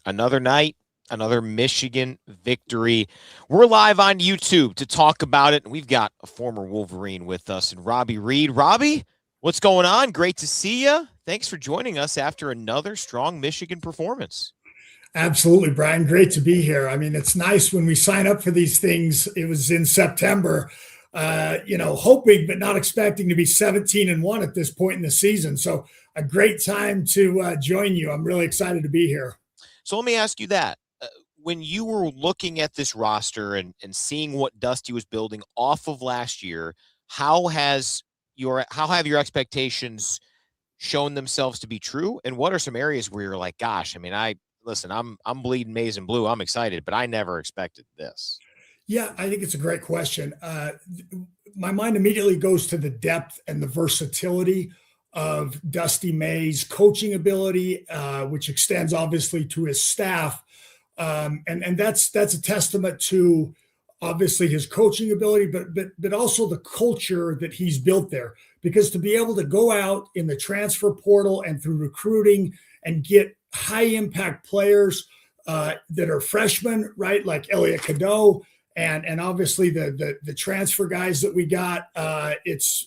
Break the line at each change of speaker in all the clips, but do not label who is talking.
Another night, another Michigan victory. We're live on YouTube to talk about it, and we've got a former Wolverine with us, and Robbie Reid. Robbie, what's going on? Great to see you. Thanks for joining us after another strong Michigan performance.
Absolutely, Brian. Great to be here. I mean, it's nice when we sign up for these things. It was in September, hoping but not expecting to be 17-1 at this point in the season. So, a great time to join you. I'm really excited to be here.
So let me ask you that. When you were looking at this roster and seeing what Dusty was building off of last year, how have your expectations shown themselves to be true? And what are some areas where you're like, gosh, I mean, I'm bleeding maize and blue. I'm excited, but I never expected this.
Yeah, I think it's a great question. My mind immediately goes to the depth and the versatility of Dusty May's coaching ability, which extends obviously to his staff, and that's a testament to obviously his coaching ability, but also the culture that he's built there. Because to be able to go out in the transfer portal and through recruiting and get high impact players that are freshmen, right, like Elliot Cadeau, and obviously the transfer guys that we got, it's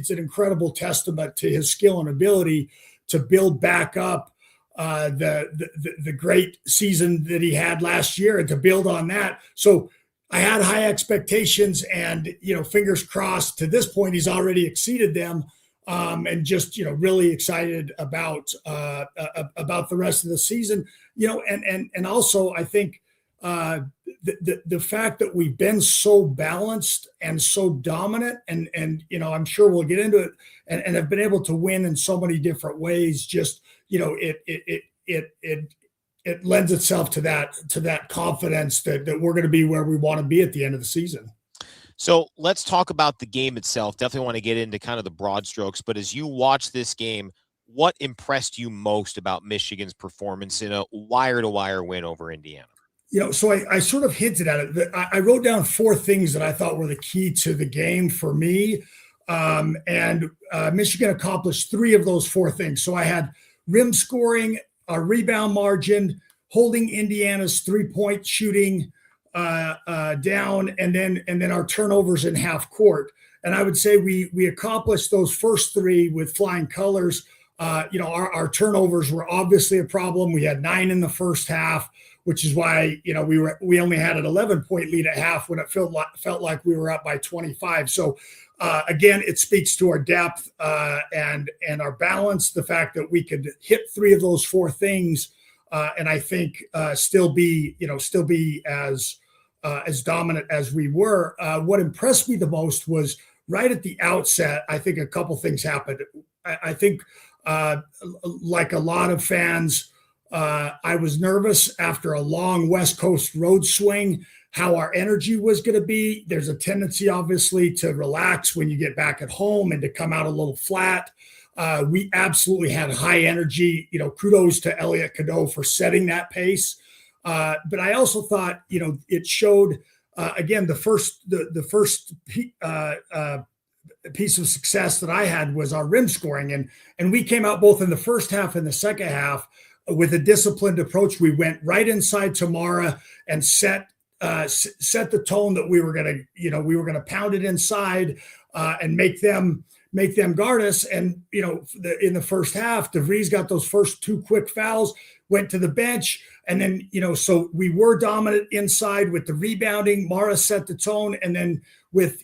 an incredible testament to his skill and ability to build back up the great season that he had last year and to build on that. So I had high expectations, and fingers crossed. To this point, he's already exceeded them, and just really excited about the rest of the season. And also I think the fact that we've been so balanced and so dominant, and I'm sure we'll get into it, and have been able to win in so many different ways. Just it lends itself to that confidence that we're going to be where we want to be at the end of the season.
So let's talk about the game itself. Definitely want to get into kind of the broad strokes, but as you watch this game, what impressed you most about Michigan's performance in a wire-to-wire win over Indiana?
So I sort of hinted at it. I wrote down four things that I thought were the key to the game for me. And Michigan accomplished three of those four things. So I had rim scoring, a rebound margin, holding Indiana's three-point shooting down, and then our turnovers in half court. And I would say we accomplished those first three with flying colors. Our turnovers were obviously a problem. We had 9 in the first half, which is why we only had an 11-point lead at half when it felt like we were up by 25. So again, it speaks to our depth and our balance. The fact that we could hit three of those four things, and I think still be as dominant as we were. What impressed me the most was right at the outset. I think a couple things happened. I think like a lot of fans, I was nervous after a long West Coast road swing, how our energy was going to be. There's a tendency, obviously, to relax when you get back at home and to come out a little flat. We absolutely had high energy. Kudos to Elliot Cadeau for setting that pace. But I also thought, it showed, again, the first piece of success that I had was our rim scoring. And we came out both in the first half and the second half with a disciplined approach. We went right inside Tamara and set the tone that we were going to pound it inside and make them guard us. And in the first half, DeVries got those first 2 quick fouls, went to the bench, and then so we were dominant inside with the rebounding. Mara set the tone, and then with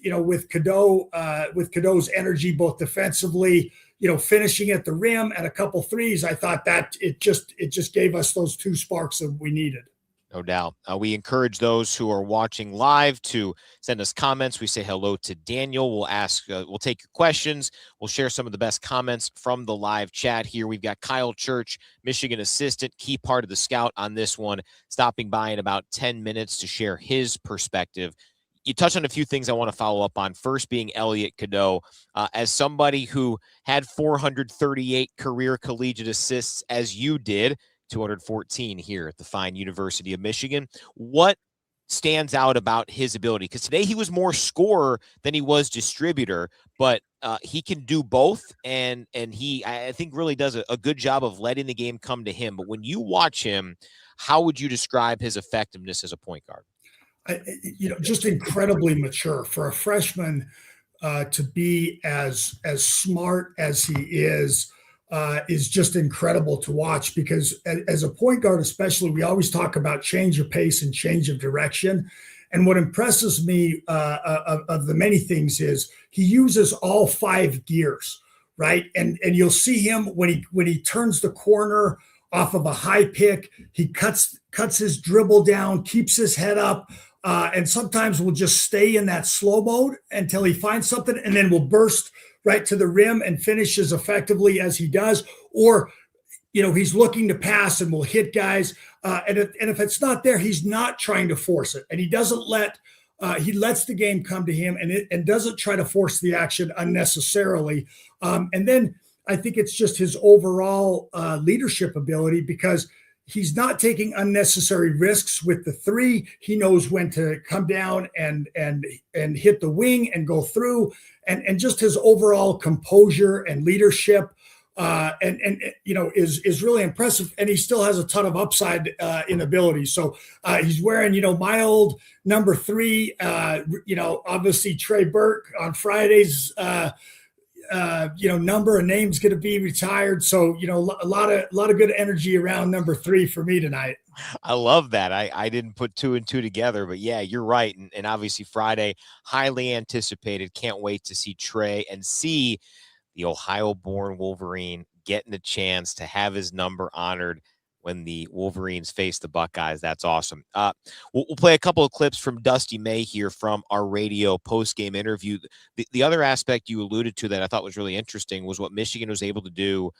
Cadeau's energy both defensively, finishing at the rim and a couple threes, I thought that it just gave us those 2 sparks that we needed.
No doubt. We encourage those who are watching live to send us comments. We say hello to Daniel. We'll take your questions. We'll share some of the best comments from the live chat here. We've got Kyle Church, Michigan assistant, key part of the scout on this one, stopping by in about 10 minutes to share his perspective. You touched on a few things I want to follow up on. First being Elliot Cadeau. As somebody who had 438 career collegiate assists as you did, 214 here at the fine University of Michigan. What stands out about his ability? Because today he was more scorer than he was distributor, but he can do both, and he, I think, really does a good job of letting the game come to him. But when you watch him, how would you describe his effectiveness as a point guard?
Just incredibly mature for a freshman to be as smart as he is just incredible to watch, because as a point guard, especially, we always talk about change of pace and change of direction. And what impresses me of the many things is he uses all 5 gears, right? And you'll see him when he turns the corner off of a high pick, he cuts his dribble down, keeps his head up, and sometimes will just stay in that slow mode until he finds something, and then will burst right to the rim and finish as effectively as he does. Or, he's looking to pass and will hit guys. And if it's not there, he's not trying to force it. And he doesn't he lets the game come to him, and doesn't try to force the action unnecessarily. And then I think it's just his overall leadership ability, because he's not taking unnecessary risks with the 3. He knows when to come down and hit the wing and go through, and just his overall composure and leadership is really impressive. And he still has a ton of upside in ability. So he's wearing, my old number 3, obviously Trey Burke on Fridays, number and name's going to be retired. So, a lot of good energy around number 3 for me tonight.
I love that. I didn't put 2 and 2 together, but yeah, you're right. And obviously Friday, highly anticipated. Can't wait to see Trey and see the Ohio-born Wolverine getting a chance to have his number honored when the Wolverines face the Buckeyes. That's awesome. We'll play a couple of clips from Dusty May here from our radio post-game interview. The other aspect you alluded to that I thought was really interesting was what Michigan was able to do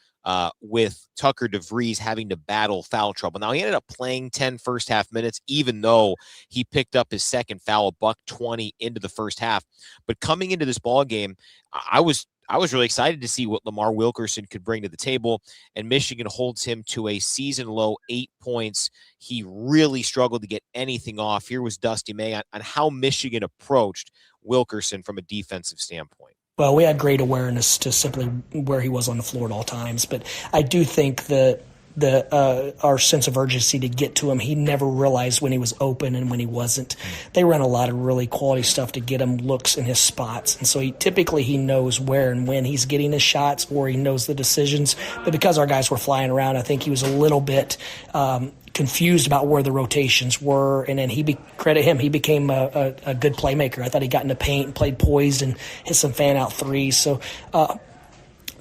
with Tucker DeVries having to battle foul trouble. Now, he ended up playing 10 first-half minutes, even though he picked up his second foul, $120 into the first half. But coming into this ball game, I was really excited to see what Lamar Wilkerson could bring to the table, and Michigan holds him to a season-low 8 points. He really struggled to get anything off. Here was Dusty May on how Michigan approached Wilkerson from a defensive standpoint.
Well, we had great awareness to simply where he was on the floor at all times, but I do think that our sense of urgency to get to him, he never realized when he was open and when he wasn't. They run a lot of really quality stuff to get him looks in his spots, and so he knows where and when he's getting his shots, or he knows the decisions. But because our guys were flying around, I think he was a little bit confused about where the rotations were, and then he became a good playmaker. I thought he got in the paint and played poised and hit some fan-out threes. So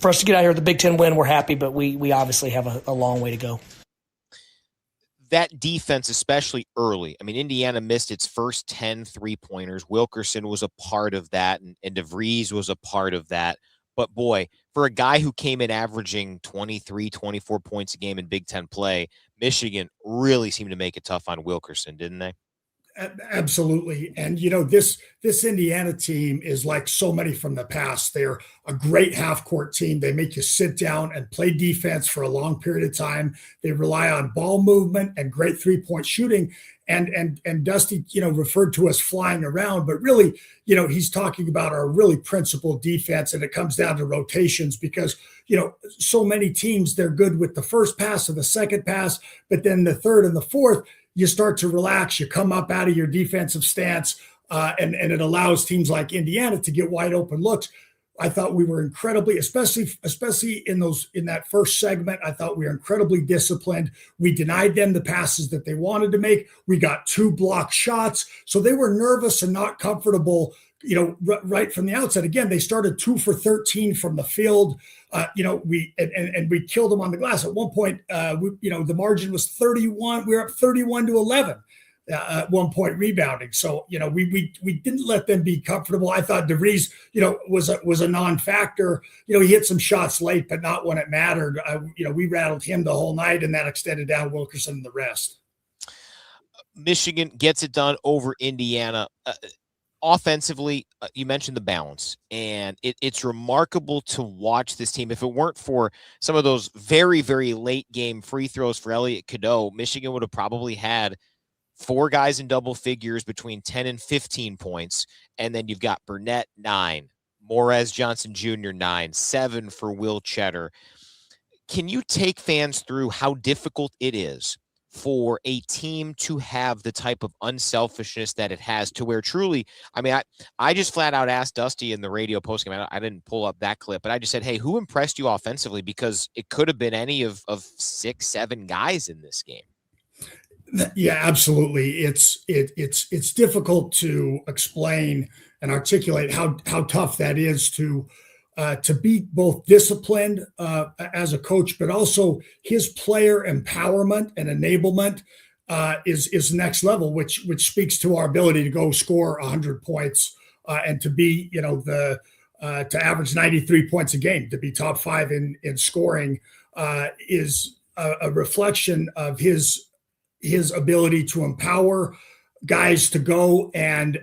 for us to get out here with the Big Ten win, we're happy, but we obviously have a long way to go.
That defense, especially early. I mean, Indiana missed its first 10 3-pointers. Wilkerson was a part of that, and DeVries was a part of that. But boy, for a guy who came in averaging 23, 24 points a game in Big Ten play, Michigan really seemed to make it tough on Wilkerson, didn't they?
Absolutely. And, this Indiana team is like so many from the past. They're a great half-court team. They make you sit down and play defense for a long period of time. They rely on ball movement and great three-point shooting. And Dusty, referred to us flying around, but really, he's talking about our really principled defense, and it comes down to rotations because, so many teams, they're good with the first pass or the second pass, but then the third and the fourth, you start to relax, you come up out of your defensive stance, and it allows teams like Indiana to get wide open looks. I thought we were incredibly, especially in that first segment, I thought we were incredibly disciplined. We denied them the passes that they wanted to make. We got 2 blocked shots. So they were nervous and not comfortable, right from the outset. Again, they started 2 for 13 from the field. We killed them on the glass. At one point, the margin was 31. We were up 31-11. At one point rebounding. So, we didn't let them be comfortable. I thought DeVries, was a non-factor. He hit some shots late, but not when it mattered. We rattled him the whole night, and that extended down Wilkerson and the rest.
Michigan gets it done over Indiana. Offensively, you mentioned the balance, and it's remarkable to watch this team. If it weren't for some of those very, very late game free throws for Elliot Cadeau, Michigan would have probably had 4 guys in double figures between 10 and 15 points. And then you've got Burnett, 9, Morez Johnson Jr., 9, 7 for Will Tschetter. Can you take fans through how difficult it is for a team to have the type of unselfishness that it has, to where truly, I mean, I just flat out asked Dusty in the radio postgame. I didn't pull up that clip, but I just said, hey, who impressed you offensively? Because it could have been any of 6, 7 guys in this game.
Yeah, absolutely. It's difficult to explain and articulate how tough that is to be both disciplined as a coach, but also his player empowerment and enablement is next level, which speaks to our ability to go score 100 points and to be, to average 93 points a game, to be top 5 in scoring is a reflection of his ability to empower guys to go and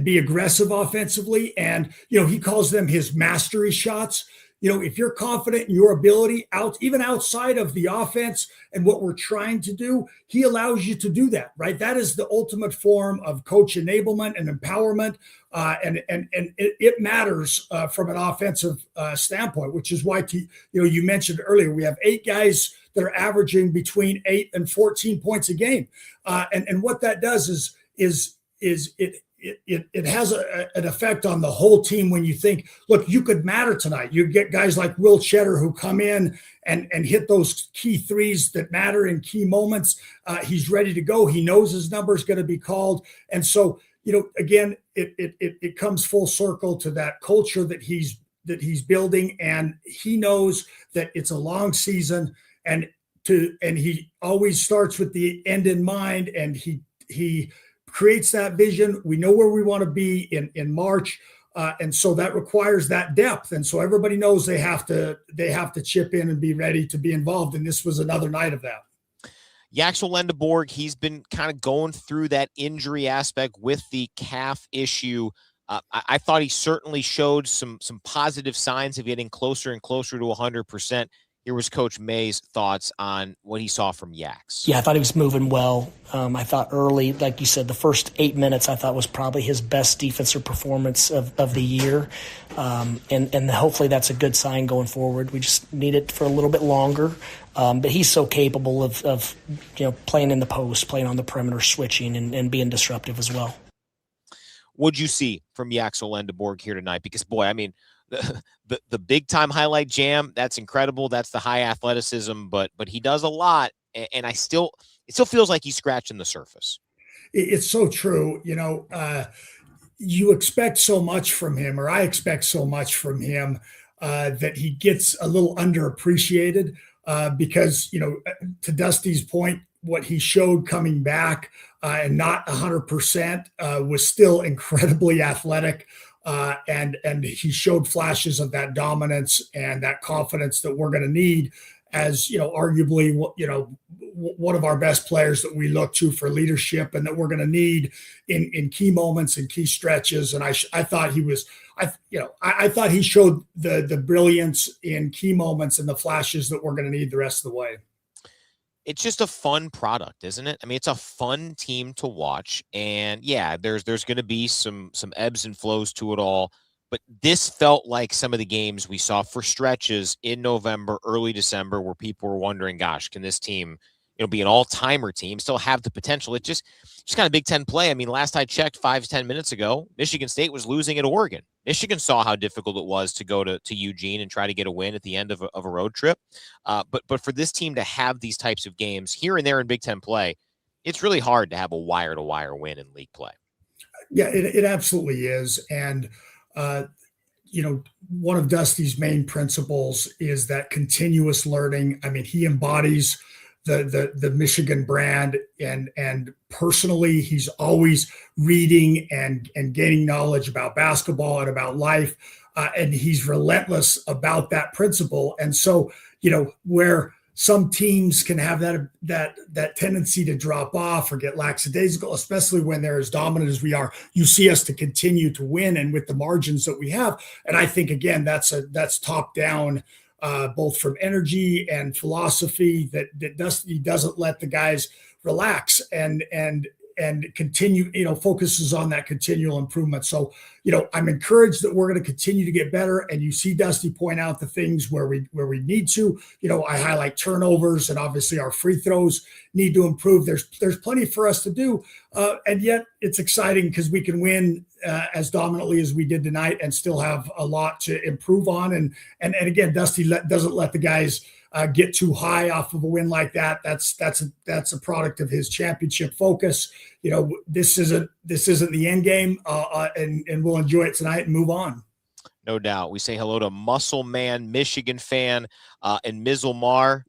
be aggressive offensively. And, he calls them his mastery shots. If you're confident in your ability even outside of the offense and what we're trying to do, he allows you to do that, right? That is the ultimate form of coach enablement and empowerment. And it matters from an offensive standpoint, which is why, you mentioned earlier, we have 8 guys that are averaging between 8 and 14 points a game. And what that does is it has an effect on the whole team when you think, look, you could matter tonight. You get guys like Will Tschetter who come in and hit those key threes that matter in key moments. He's ready to go. He knows his number is going to be called. And so, again, it comes full circle to that culture that he's building. And he knows that it's a long season, and he always starts with the end in mind, and he creates that vision. We know where we want to be in March. And so that requires that depth. And so everybody knows they have to chip in and be ready to be involved. And this was another night of that.
Yacine Lendor, he's been kind of going through that injury aspect with the calf issue. I thought he certainly showed some positive signs of getting closer and closer to 100%. Here was Coach May's thoughts on what he saw from Yax.
Yeah, I thought he was moving well. I thought early, like you said, the first 8 minutes I thought was probably his best defensive performance of the year. And hopefully that's a good sign going forward. We just need it for a little bit longer. But he's so capable of playing in the post, playing on the perimeter, switching, and being disruptive as well.
What'd you see from Yacine Lendor here tonight? Because, boy, I mean, the big time highlight jam, that's incredible. That's the high athleticism, but he does a lot, and it still feels like he's scratching the surface.
It's so true. You expect so much from him, or I expect so much from him that he gets a little underappreciated because, to Dusty's point, what he showed coming back and not 100% was still incredibly athletic. And he showed flashes of that dominance and that confidence that we're going to need as, arguably, one of our best players that we look to for leadership and that we're going to need in key moments and key stretches. And I thought I thought he showed the brilliance in key moments and the flashes that we're going to need the rest of the way.
It's just a fun product, isn't it? I mean, it's a fun team to watch, and yeah, there's going to be some ebbs and flows to it all, but this felt like some of the games we saw for stretches in November, early December, where people were wondering, gosh, can this team, be an all-timer team, still have the potential? It just kind of Big Ten play. I mean, last I checked 5-10 minutes ago, Michigan State was losing at Oregon. Michigan saw how difficult it was to go to Eugene and try to get a win at the end of a road trip. But for this team to have these types of games here and there in Big Ten play, it's really hard to have a wire-to-wire win in league play.
Yeah, it absolutely is. And, one of Dusty's main principles is that continuous learning. I mean, he embodies the Michigan brand, and personally, he's always reading and gaining knowledge about basketball and about life. And he's relentless about that principle. And so, where some teams can have that tendency to drop off or get lackadaisical, especially when they're as dominant as we are, you see us to continue to win and with the margins that we have. And I think, again, that's top down, both from energy and philosophy, that Dusty doesn't let the guys relax. And continue, focuses on that continual improvement. So, I'm encouraged that we're going to continue to get better. And you see Dusty point out the things where we need to, I highlight turnovers, and obviously our free throws need to improve. There's plenty for us to do. And yet it's exciting because we can win as dominantly as we did tonight and still have a lot to improve on. And again, Dusty doesn't let the guys get too high off of a win like that. That's a product of his championship focus. This isn't the end game, and we'll enjoy it tonight and move on.
No doubt. We say hello to Muscle Man, Michigan fan, and Mizzlemar.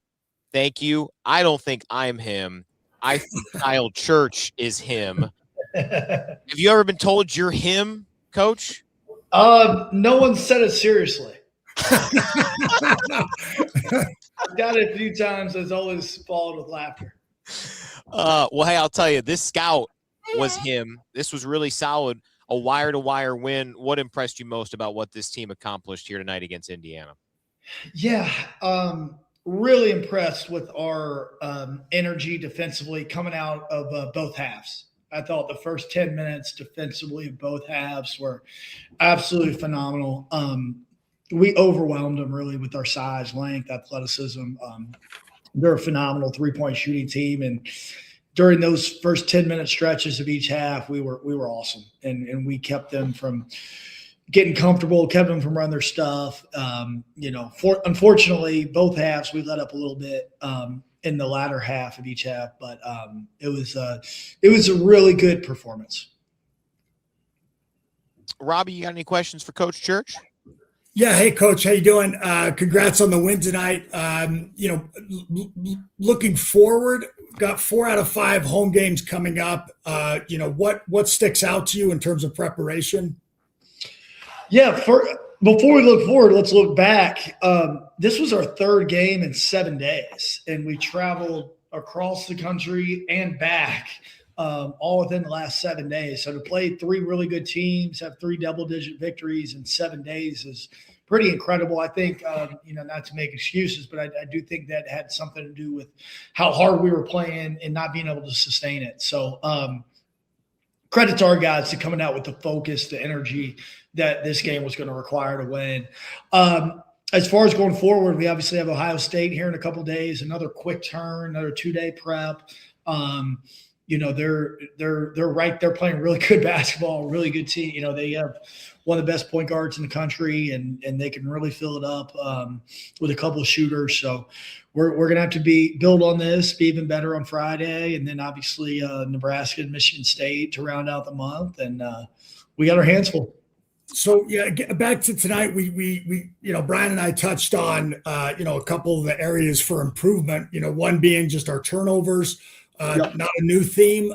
Thank you. I don't think I'm him. I think Kyle Church is him. Have you ever been told you're him, Coach?
No one said it seriously. I've got it a few times. It's always followed with laughter.
Well, hey, I'll tell you, this scout was him. This was really solid. A wire-to-wire win. What impressed you most about what this team accomplished here tonight against Indiana?
Yeah, really impressed with our energy defensively coming out of both halves. I thought the first 10 minutes defensively of both halves were absolutely phenomenal. We overwhelmed them really with our size, length, athleticism. They're a phenomenal three-point shooting team, and during those first 10-minute stretches of each half, we were awesome, and we kept them from getting comfortable, kept them from running their stuff. Unfortunately, both halves we let up a little bit in the latter half of each half, but it was a really good performance.
Robbie, you got any questions for Coach Church?
Yeah. Hey, Coach, how you doing? Congrats on the win tonight. Looking forward, got 4 out of 5 home games coming up. What sticks out to you in terms of preparation?
Yeah. Before we look forward, let's look back. This was our 3rd game in 7 days, and we traveled across the country and back all within the last 7 days. So to play 3 really good teams, have 3 double-digit victories in 7 days is pretty incredible. I think, not to make excuses, but I do think that had something to do with how hard we were playing and not being able to sustain it. So credit to our guys to coming out with the focus, the energy that this game was going to require to win. As far as going forward, we obviously have Ohio State here in a couple of days, another quick turn, another 2-day prep. They're right. They're playing really good basketball, really good team. They have one of the best point guards in the country, and they can really fill it up with a couple of shooters. So we're going to have to build on this, be even better on Friday, and then obviously Nebraska and Michigan State to round out the month. And we got our hands full.
So yeah, back to tonight, we Brian and I touched on a couple of the areas for improvement. One being just our turnovers. Not a new theme.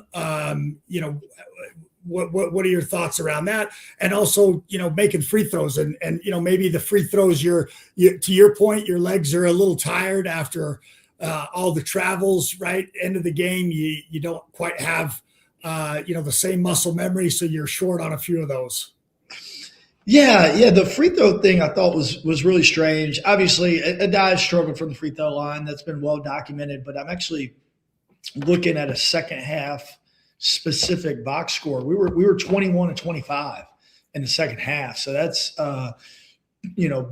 What are your thoughts around that? And also, making free throws and maybe the free throws, to your point, your legs are a little tired after all the travels, right? End of the game, you don't quite have, the same muscle memory. So you're short on a few of those.
Yeah. The free throw thing I thought was really strange. Obviously, Adai struggled from the free throw line. That's been well documented, but I'm actually looking at a second half specific box score. We were 21-25 in the second half. So that's,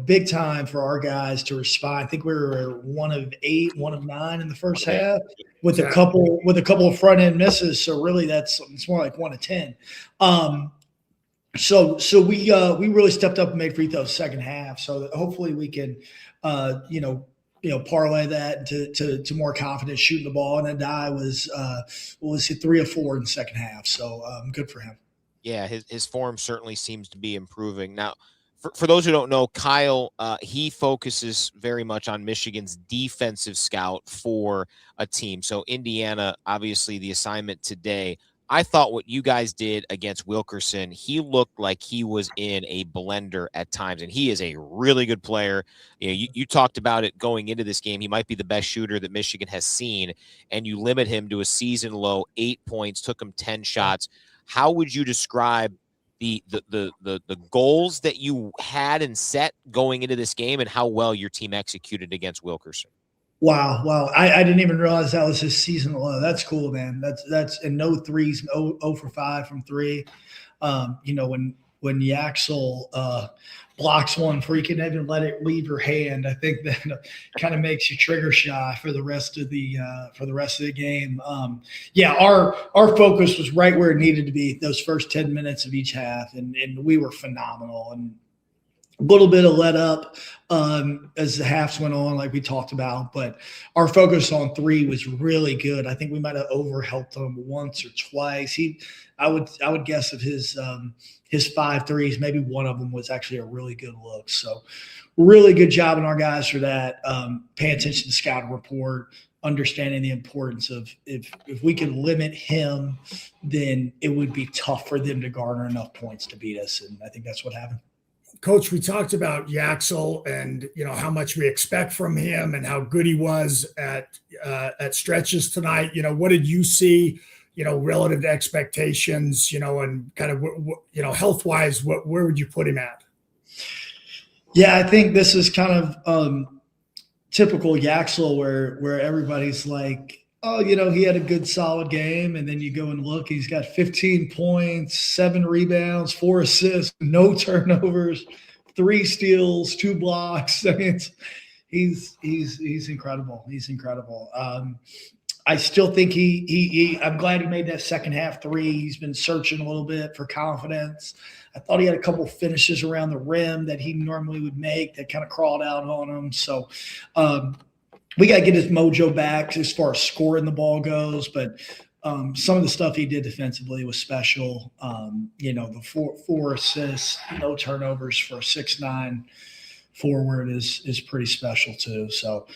big time for our guys to respond. I think we were 1 of 8, 1 of 9 in the first half with a couple of front end misses. So really it's more like 1 of 10. So we really stepped up and made free throws second half. So hopefully we can, parlay that to more confidence shooting the ball. And Adai was 3 of 4 in the second half. So good for him.
Yeah, his form certainly seems to be improving. Now, for those who don't know, Kyle, he focuses very much on Michigan's defensive scout for a team. So Indiana, obviously the assignment today. I thought what you guys did against Wilkerson, he looked like he was in a blender at times, and he is a really good player. You talked about it going into this game. He might be the best shooter that Michigan has seen, and you limit him to a season low 8 points, took him 10 shots. How would you describe the goals that you had and set going into this game and how well your team executed against Wilkerson?
Wow. I didn't even realize that was his season low. That's cool, man. That's and no threes, 0 for 5 from 3. When Yaxel blocks one before you can even let it leave your hand, I think that kind of makes you trigger shy for the rest of the game. Our focus was right where it needed to be those first 10 minutes of each half, and we were phenomenal. And a little bit of let up as the halves went on, like we talked about, but our focus on 3 was really good. I think we might have overhelped them once or twice. I would guess of his 5 threes, maybe one of them was actually a really good look. So really good job on our guys for that. Paying attention to the scouting report, understanding the importance of if we can limit him, then it would be tough for them to garner enough points to beat us. And I think that's what happened.
Coach, we talked about Yaxel and how much we expect from him and how good he was at stretches tonight. What did you see? Relative to expectations. And kind of health wise, where would you put him at?
Yeah, I think this is kind of typical Yaxel, where everybody's like, oh, he had a good solid game, and then you go and look, he's got 15 points, 7 rebounds, 4 assists, no turnovers, 3 steals, 2 blocks. I mean, he's incredible. He's incredible. I still think I'm glad he made that second half 3. He's been searching a little bit for confidence. I thought he had a couple finishes around the rim that he normally would make that kind of crawled out on him. So, we got to get his mojo back as far as scoring the ball goes, but some of the stuff he did defensively was special. The 4 assists, no turnovers for a 6'9" forward is pretty special too. So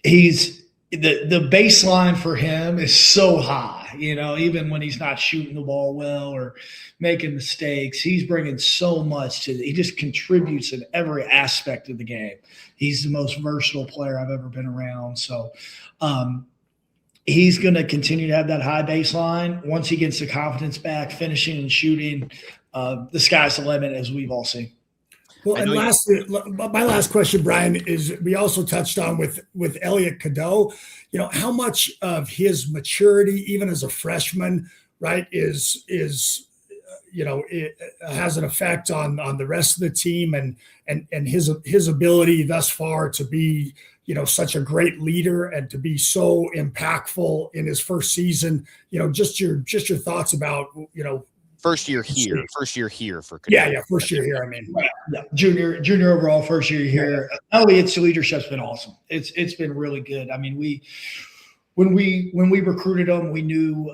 he's the baseline for him is so high, even when he's not shooting the ball well or making mistakes, he's bringing so much he just contributes in every aspect of the game. He's the most versatile player I've ever been around. So he's going to continue to have that high baseline. Once he gets the confidence back, finishing and shooting, the sky's the limit, as we've all seen.
Well, and lastly, my last question, Brian, is we also touched on with Elliot Cadeau, how much of his maturity, even as a freshman, right, it has an effect on the rest of the team and his ability thus far to be, such a great leader and to be so impactful in his first season. Just your thoughts about,
First year here for Cadeau.
Yeah, first year here. I mean,
yeah, junior overall, first year here. Elliot's leadership's been awesome. It's been really good. I mean, when we recruited him, we knew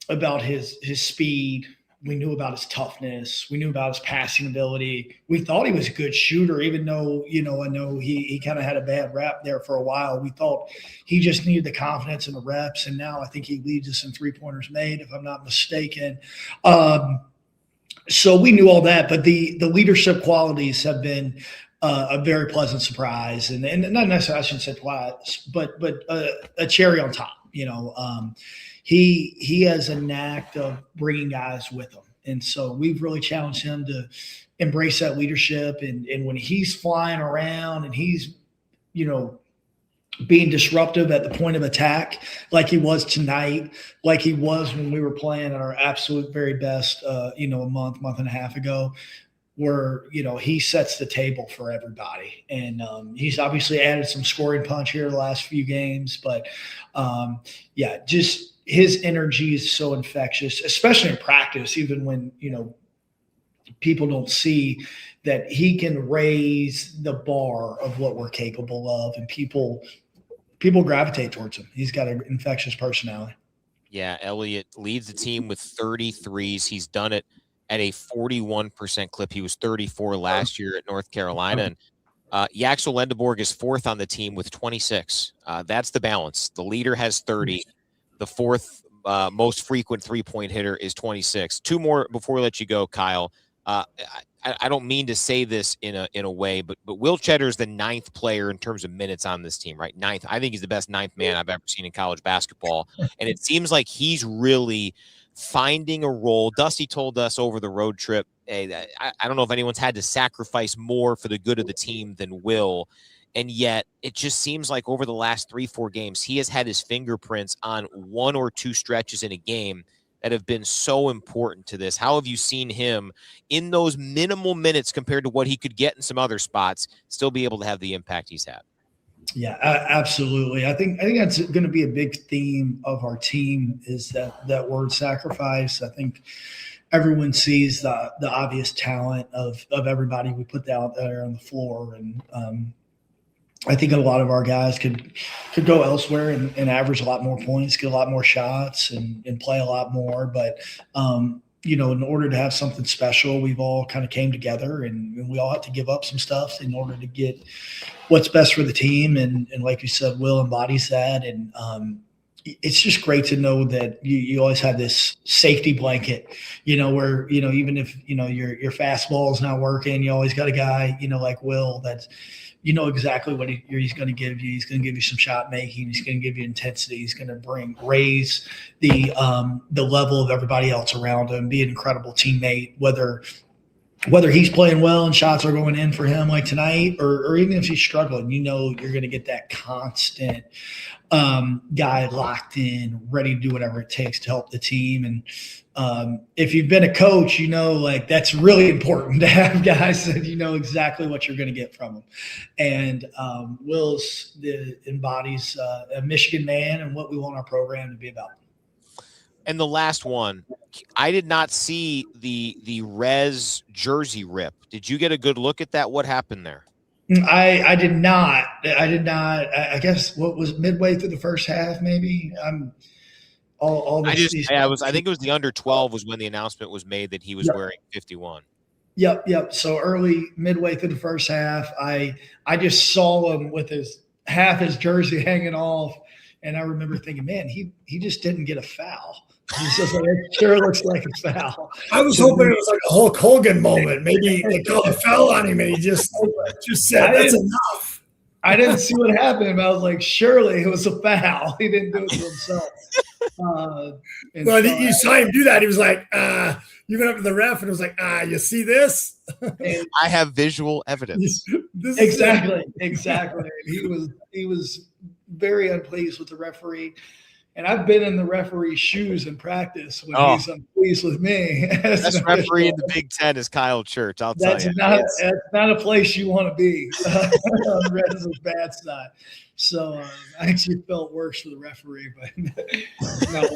about his speed. We knew about his toughness. We knew about his passing ability. We thought he was a good shooter, even though, I know he kind of had a bad rap there for a while. We thought he just needed the confidence and the reps. And now I think he leads us in 3-pointers made, if I'm not mistaken. So we knew all that, but the leadership qualities have been a very pleasant surprise. And not necessarily, I shouldn't say twice, but a cherry on top, He has a knack of bringing guys with him. And so we've really challenged him to embrace that leadership. And when he's flying around and he's, being disruptive at the point of attack, like he was tonight, like he was when we were playing at our absolute very best, a month and a half ago, where, he sets the table for everybody. And he's obviously added some scoring punch here the last few games. But, just – his energy is so infectious, especially in practice, even when, people don't see that he can raise the bar of what we're capable of, and people gravitate towards him. He's got an infectious personality.
Yeah, Elliot leads the team with 33s. He's done it at a 41% clip. He was 34 last year at North Carolina. And Yacine Lendor is 4th on the team with 26. That's the balance. The leader has 30. The 4th most frequent 3-point hitter is 26. 2 more before we let you go, Kyle. I don't mean to say this in a way, but Will Tschetter is the 9th player in terms of minutes on this team, right? 9th. I think he's the best 9th man I've ever seen in college basketball. And it seems like he's really finding a role. Dusty told us over the road trip, hey, I don't know if anyone's had to sacrifice more for the good of the team than Will. And yet it just seems like over the last 3-4 games, he has had his fingerprints on 1 or 2 stretches in a game that have been so important to this. How have you seen him in those minimal minutes compared to what he could get in some other spots, still be able to have the impact he's had?
Yeah, absolutely. I think that's going to be a big theme of our team is that word sacrifice. I think everyone sees the obvious talent of everybody we put out there on the floor. And I think a lot of our guys could go elsewhere and average a lot more points, get a lot more shots and play a lot more. But, in order to have something special, we've all kind of came together and we all have to give up some stuff in order to get what's best for the team. And like you said, Will embodies that. And it's just great to know that you always have this safety blanket, where, even if, your fastball is not working, you always got a guy, like Will that's, exactly what he's going to give you. He's going to give you some shot making. He's going to give you intensity. He's going to raise the level of everybody else around him, be an incredible teammate, whether he's playing well and shots are going in for him like tonight, or even if he's struggling, you're going to get that constant guy locked in, ready to do whatever it takes to help the team. And if you've been a coach, that's really important to have guys that exactly what you're going to get from them. And Will's embodies a Michigan man and what we want our program to be about.
And the last one, I did not see the Rez jersey rip. Did you get a good look at that? What happened there?
I did not. I guess what was midway through the first half, maybe. I
think it was the under 12 was when the announcement was made that he was wearing 51.
Yep. So midway through the first half, I just saw him with half his jersey hanging off, and I remember thinking, man, he just didn't get a foul. He's just like, it sure looks like a foul.
I was hoping it was like a Hulk Hogan moment. Maybe they called a foul on him and he just said, that's enough.
I didn't see what happened, but I was like, surely it was a foul. He didn't do it to himself.
You saw him do that. He was like, you went up to the ref and it was like, you see this?
I have visual evidence.
Exactly. He was very unpleased with the referee. And I've been in the referee's shoes in practice when he's unpleased with me.
Best referee in the Big Ten is Kyle Church. I'll tell you.
That's not a place you want to be on Red's bad side. So I actually felt worse for the referee, but no.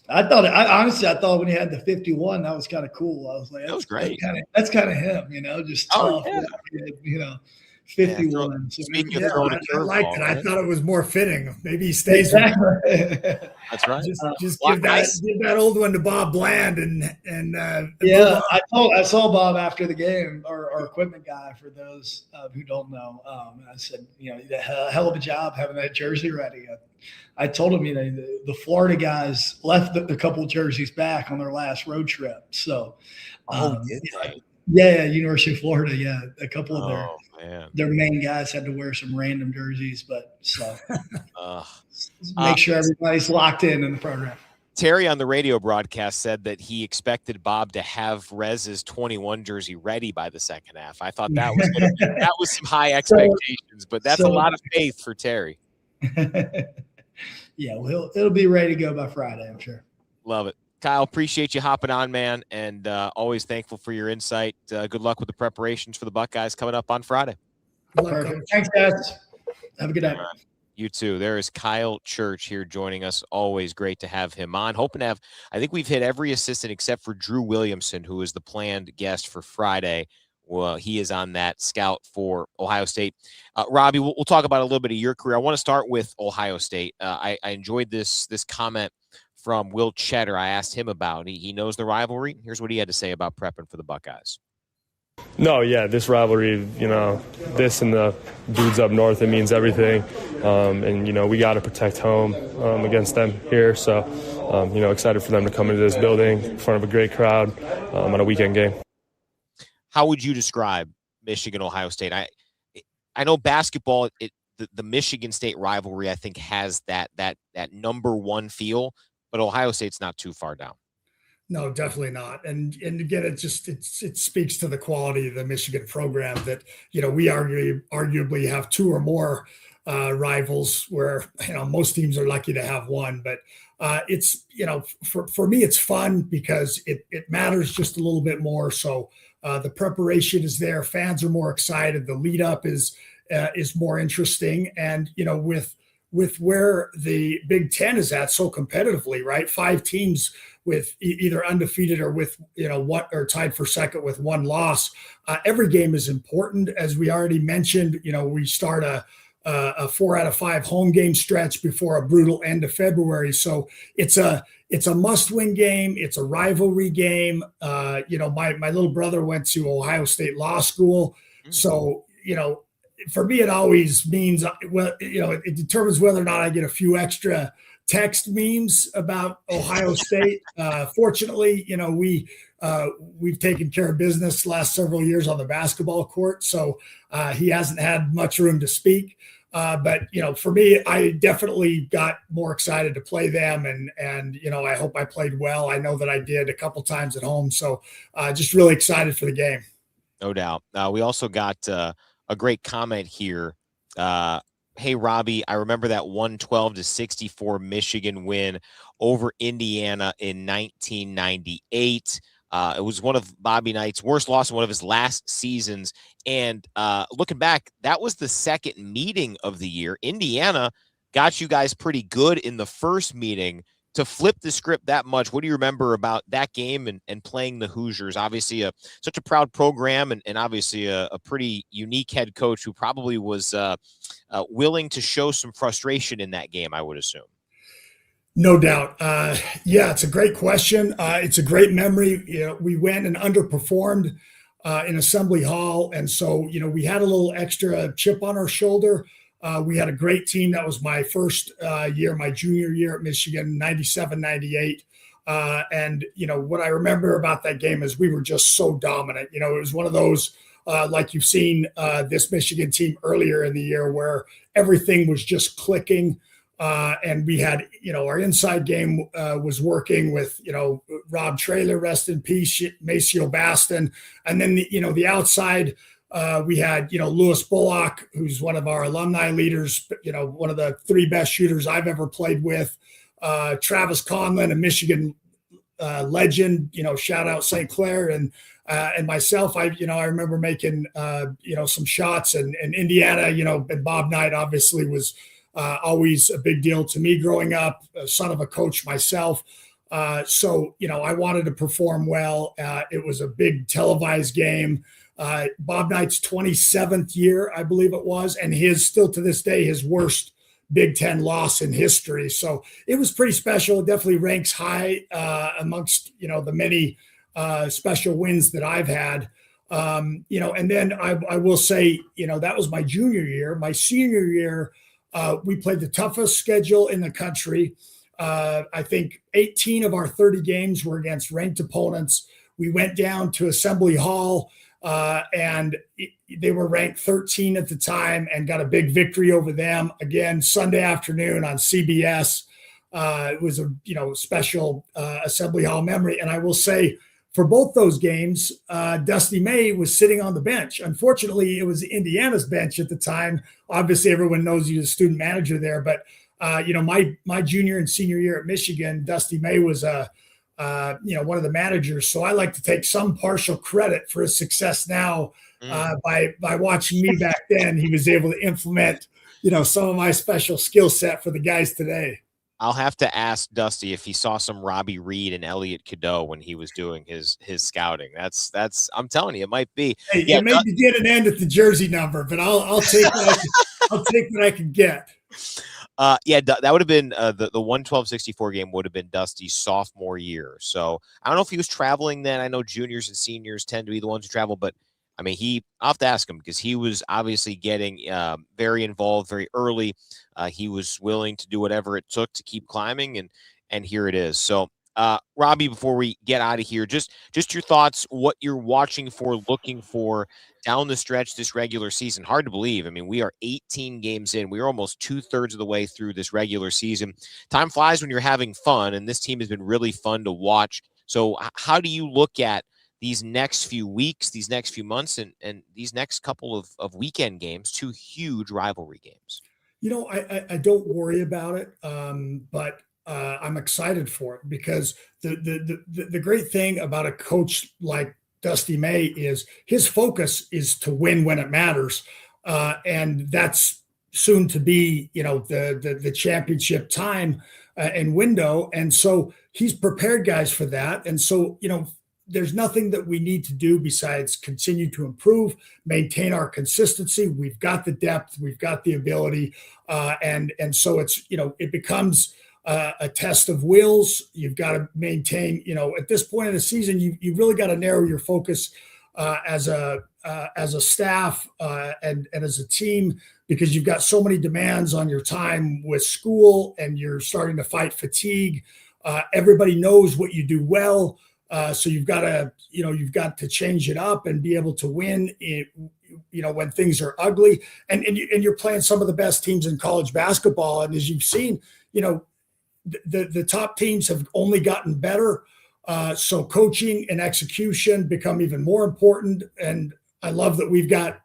I thought when he had the 51, that was kind of cool. I was like,
that was great.
That's kind of him, just tough. 51.
I liked it. I thought it was more fitting. Maybe he stays.
Exactly.
That's right.
Just give that old one to Bob Bland and
I saw Bob after the game, our equipment guy. For those who don't know, I said, you did a hell of a job having that jersey ready. I told him, the Florida guys left a couple of jerseys back on their last road trip. So, University of Florida. Yeah, a couple of their main guys had to wear some random jerseys, but make sure everybody's locked in the program.
Terry on the radio broadcast said that he expected Bob to have Rez's 21 jersey ready by the second half. I thought that was some high expectations, but that's a lot of faith for Terry.
Yeah, well, it'll be ready to go by Friday, I'm sure.
Love it. Kyle, appreciate you hopping on, man, and always thankful for your insight. Good luck with the preparations for the Buckeyes coming up on Friday.
Perfect. Thanks, guys. Have a good night.
You too. There is Kyle Church here joining us. Always great to have him on. Hoping to have – I think we've hit every assistant except for Drew Williamson, who is the planned guest for Friday. Well, he is on that scout for Ohio State. Robbie, we'll talk about a little bit of your career. I want to start with Ohio State. I enjoyed this comment from Will Tschetter. I asked him about. He knows the rivalry. Here's what he had to say about prepping for the Buckeyes.
No, yeah, this rivalry, this and the dudes up north, it means everything. And, we got to protect home against them here. So, excited for them to come into this building in front of a great crowd on a weekend game.
How would you describe Michigan, Ohio State? I know basketball, the Michigan State rivalry, I think, has that number one feel, but Ohio State's not too far down.
No, definitely not. And again, it speaks to the quality of the Michigan program that, we arguably have two or more rivals where, most teams are lucky to have one, but it's, for me, it's fun because it matters just a little bit more. So the preparation is there. Fans are more excited. The lead up is more interesting. And, with where the Big Ten is at so competitively, right? 5 teams with either undefeated or with, or tied for second with one loss. Every game is important. As we already mentioned, we start a 4 out of 5 home game stretch before a brutal end of February. So it's a must-win game. It's a rivalry game. My little brother went to Ohio State Law School. So, for me, it always means, it determines whether or not I get a few extra text memes about Ohio State. Fortunately, we've taken care of business the last several years on the basketball court. So he hasn't had much room to speak. But, for me, I definitely got more excited to play them. And I hope I played well. I know that I did a couple times at home. So just really excited for the game.
No doubt. We also got a great comment here. Hey, Robbie, I remember that 112-64 Michigan win over Indiana in 1998. It was one of Bobby Knight's worst losses, one of his last seasons. And looking back, that was the second meeting of the year. Indiana got you guys pretty good in the first meeting. To flip the script that much, what do you remember about that game and playing the Hoosiers? Obviously, such a proud program and obviously a pretty unique head coach who probably was willing to show some frustration in that game, I would assume.
No doubt. Yeah, it's a great question. It's a great memory. We went and underperformed in Assembly Hall. And so, we had a little extra chip on our shoulder. We had a great team. That was my first year, my junior year at Michigan, 97, 98. And, what I remember about that game is we were just so dominant. It was one of those, like you've seen this Michigan team earlier in the year where everything was just clicking. And we had, our inside game was working with, Rob Traylor, rest in peace, Maceo Baston. And then, the outside, we had, Lewis Bullock, who's one of our alumni leaders, one of the 3 best shooters I've ever played with. Travis Conlon, a Michigan legend, shout out St. Clair, and myself. I remember making, some shots, and Indiana, and Bob Knight obviously was always a big deal to me growing up, son of a coach myself. So, I wanted to perform well. It was a big televised game. Bob Knight's 27th year, I believe it was, and still to this day, his worst Big Ten loss in history. So it was pretty special. It definitely ranks high amongst, the many special wins that I've had. And then I will say, that was my junior year. My senior year, we played the toughest schedule in the country. I think 18 of our 30 games were against ranked opponents. We went down to Assembly Hall, and they were ranked 13 at the time and got a big victory over them. Again, Sunday afternoon on CBS. It was a special Assembly Hall memory. And I will say, for both those games, Dusty May was sitting on the bench. Unfortunately, it was Indiana's bench at the time. Obviously, everyone knows he's a student manager there. But my junior and senior year at Michigan, Dusty May was one of the managers. So I like to take some partial credit for his success now. By watching me back then, he was able to implement, some of my special skill set for the guys today.
I'll have to ask Dusty if he saw some Robbie Reid and Elliot Cadeau when he was doing his scouting. That's I'm telling you, it might be.
Hey, it may begin and end at the jersey number, but I'll take I'll take what I can get.
That would have been the 112-64 game would have been Dusty's sophomore year. So I don't know if he was traveling then. I know juniors and seniors tend to be the ones who travel, but I mean, I'll have to ask him because he was obviously getting very involved very early. He was willing to do whatever it took to keep climbing, and here it is. So, Robbie, before we get out of here, just your thoughts, what you're watching for, looking for down the stretch this regular season. Hard to believe. I mean, we are 18 games in. We are almost 2/3 of the way through this regular season. Time flies when you're having fun, and this team has been really fun to watch So how do you look at these next few weeks, these next few months, and these next couple of weekend games, 2 huge rivalry games?
I don't worry about it, but I'm excited for it because the great thing about a coach like Dusty May is his focus is to win when it matters, and that's soon to be, the championship time and window, and so he's prepared guys for that, and so there's nothing that we need to do besides continue to improve, maintain our consistency. We've got the depth, we've got the ability, and so it's it becomes a test of wills. You've got to maintain. At this point in the season, you really got to narrow your focus as a staff and as a team, because you've got so many demands on your time with school, and you're starting to fight fatigue. Everybody knows what you do well. So you've got to change it up and be able to win when things are ugly, and you're playing some of the best teams in college basketball. And as you've seen, the top teams have only gotten better. So coaching and execution become even more important. And I love that we've got,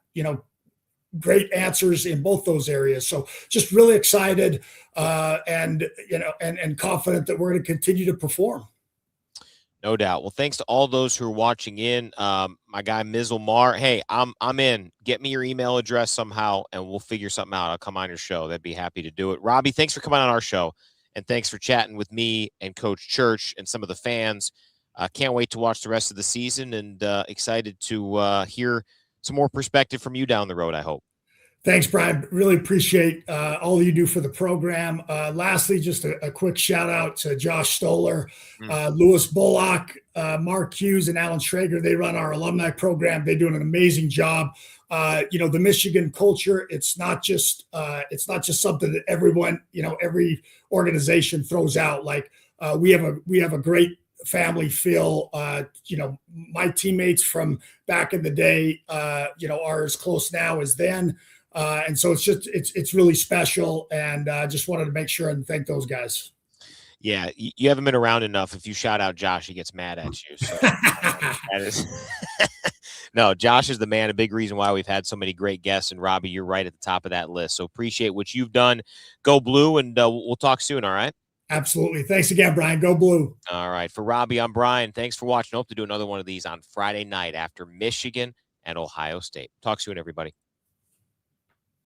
great answers in both those areas. So just really excited and confident that we're going to continue to perform.
No doubt. Well, thanks to all those who are watching in. My guy Mizzle Mar, hey, I'm in. Get me your email address somehow, and we'll figure something out. I'll come on your show. That'd be happy to do it. Robbie, thanks for coming on our show, and thanks for chatting with me and Coach Church and some of the fans. Can't wait to watch the rest of the season, and excited to hear some more perspective from you down the road, I hope.
Thanks, Brian. Really appreciate all you do for the program. Lastly, just a quick shout out to Josh Stoller, Lewis Bullock, Mark Hughes, and Alan Schrager. They run our alumni program. They're doing an amazing job. The Michigan culture, it's not just something that everyone, every organization throws out. Like we have a great family feel. My teammates from back in the day, are as close now as then. And so it's really special, and just wanted to make sure and thank those guys.
Yeah, you haven't been around enough. If you shout out Josh, he gets mad at you. So that is no, Josh is the man. A big reason why we've had so many great guests. And Robbie, you're right at the top of that list. So appreciate what you've done. Go Blue, and we'll talk soon. All right.
Absolutely. Thanks again, Brian. Go Blue.
All right. For Robbie, I'm Brian. Thanks for watching. Hope to do another one of these on Friday night after Michigan and Ohio State. Talk soon, everybody.